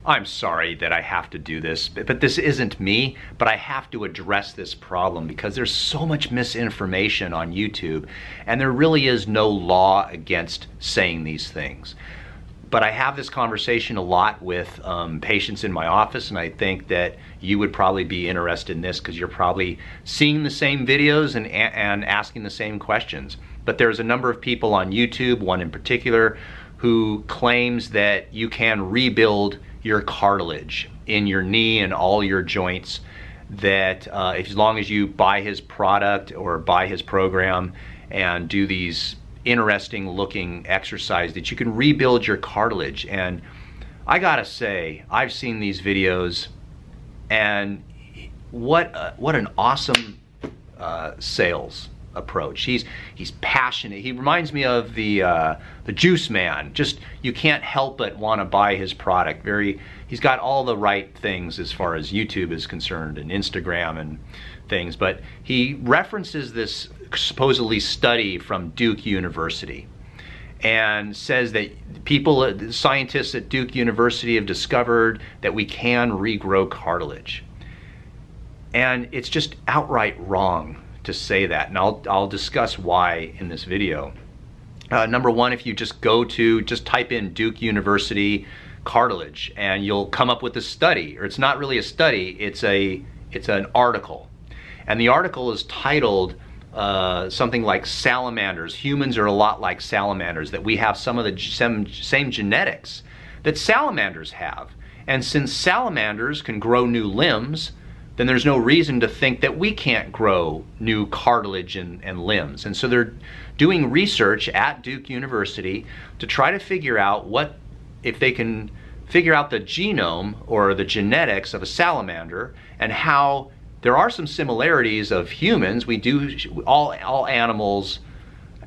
I'm sorry that I have to do this, but this isn't me, but I have to address this problem because there's so much misinformation on YouTube, and there really is no law against saying these things. But I have this conversation a lot with patients in my office, and I think that you would probably be interested in this because you're probably seeing the same videos and asking the same questions. But there's a number of people on YouTube, one in particular, who claims that you can rebuild your cartilage in your knee and all your joints, that as long as you buy his product or buy his program and do these interesting looking exercise, that you can rebuild your cartilage. And I gotta say, I've seen these videos, and what an awesome sales approach. He's passionate. He reminds me of the juice man. Just, you can't help but want to buy his product. He's got all the right things as far as YouTube is concerned and Instagram and things, but he references this supposedly study from Duke University and says that scientists at Duke University have discovered that we can regrow cartilage. And it's just outright wrong to say that, and I'll discuss why in this video. Number one, if you just type in Duke University cartilage, and you'll come up with a study, or it's not really a study, it's an article. And the article is titled something like salamanders. Humans are a lot like salamanders, that we have some of the same genetics that salamanders have. And since salamanders can grow new limbs, then there's no reason to think that we can't grow new cartilage and limbs. And so they're doing research at Duke University to try to figure out if they can figure out the genome or the genetics of a salamander, and how there are some similarities of humans. All animals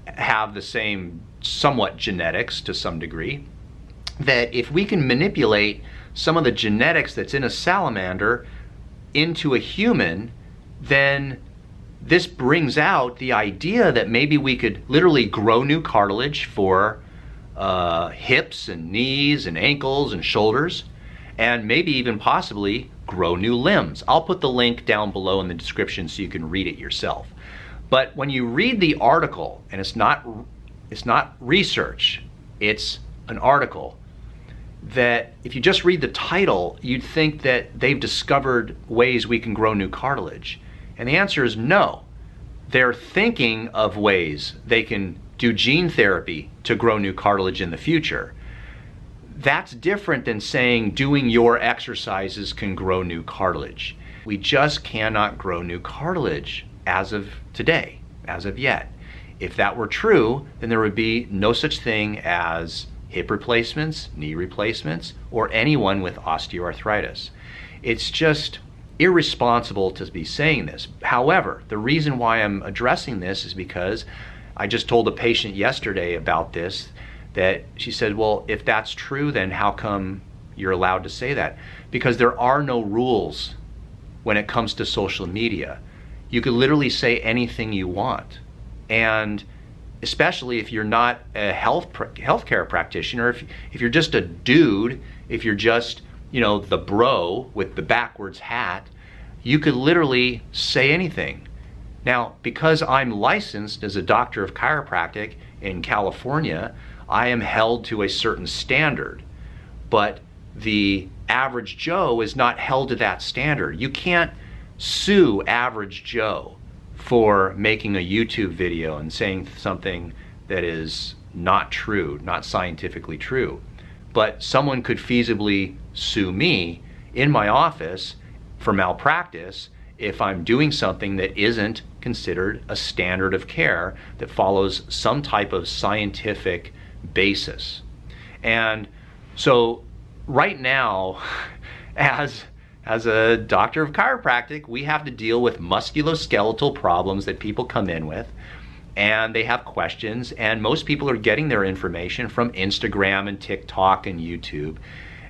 have the same somewhat genetics to some degree, that if we can manipulate some of the genetics that's in a salamander into a human, then this brings out the idea that maybe we could literally grow new cartilage for hips and knees and ankles and shoulders, and maybe even possibly grow new limbs. I'll put the link down below in the description so you can read it yourself. But when you read the article, and it's not research, it's an article, that if you just read the title, you'd think that they've discovered ways we can grow new cartilage. And the answer is no. They're thinking of ways they can do gene therapy to grow new cartilage in the future. That's different than saying doing your exercises can grow new cartilage. We just cannot grow new cartilage as of today, as of yet. If that were true, then there would be no such thing as hip replacements, knee replacements, or anyone with osteoarthritis. It's just irresponsible to be saying this. However, the reason why I'm addressing this is because I just told a patient yesterday about this, that she said, well, if that's true, then how come you're allowed to say that? Because there are no rules when it comes to social media. You could literally say anything you want. And especially if you're not a healthcare practitioner, if you're just a dude, if you're just, the bro with the backwards hat, you could literally say anything. Now, because I'm licensed as a doctor of chiropractic in California, I am held to a certain standard, but the average Joe is not held to that standard. You can't sue average Joe for making a YouTube video and saying something that is not true, not scientifically true. But someone could feasibly sue me in my office for malpractice if I'm doing something that isn't considered a standard of care that follows some type of scientific basis. And so right now, as a doctor of chiropractic, we have to deal with musculoskeletal problems that people come in with, and they have questions, and most people are getting their information from Instagram and TikTok and YouTube,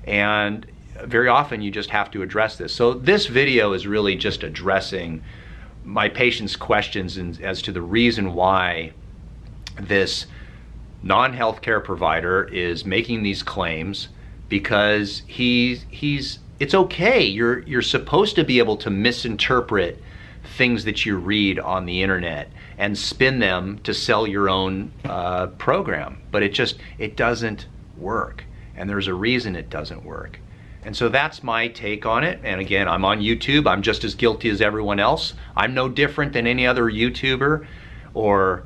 and very often you just have to address this. So this video is really just addressing my patients' questions as to the reason why this non-healthcare provider is making these claims because it's okay. You're supposed to be able to misinterpret things that you read on the internet and spin them to sell your own program, but it doesn't work, and there's a reason it doesn't work. And so that's my take on it. And again, I'm on YouTube. I'm just as guilty as everyone else. I'm no different than any other YouTuber or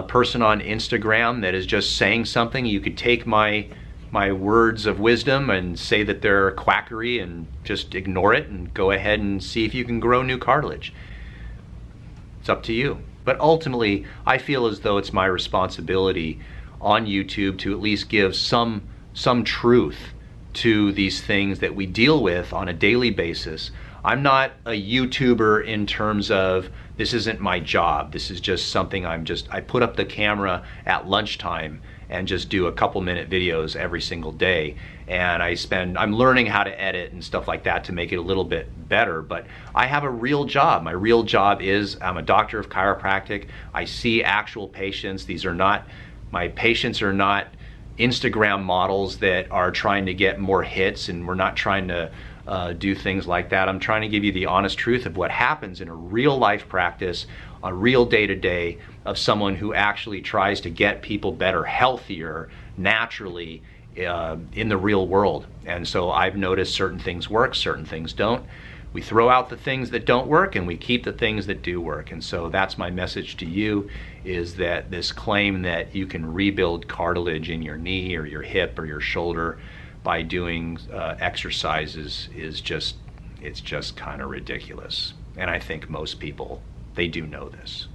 person on Instagram that is just saying something. You could take my words of wisdom and say that they're quackery and just ignore it and go ahead and see if you can grow new cartilage. It's up to you. But ultimately, I feel as though it's my responsibility on YouTube to at least give some truth to these things that we deal with on a daily basis. I'm not a YouTuber in terms of this isn't my job. This is just something I put up the camera at lunchtime and just do a couple minute videos every single day. And I'm learning how to edit and stuff like that to make it a little bit better, but I have a real job. My real job is I'm a doctor of chiropractic. I see actual patients. My patients are not Instagram models that are trying to get more hits, and we're not trying to do things like that. I'm trying to give you the honest truth of what happens in a real life practice, a real day-to-day of someone who actually tries to get people better, healthier, naturally in the real world. And so I've noticed certain things work, certain things don't. We throw out the things that don't work and we keep the things that do work. And so that's my message to you, is that this claim that you can rebuild cartilage in your knee or your hip or your shoulder by doing exercises it's just kind of ridiculous. And I think most people, they do know this.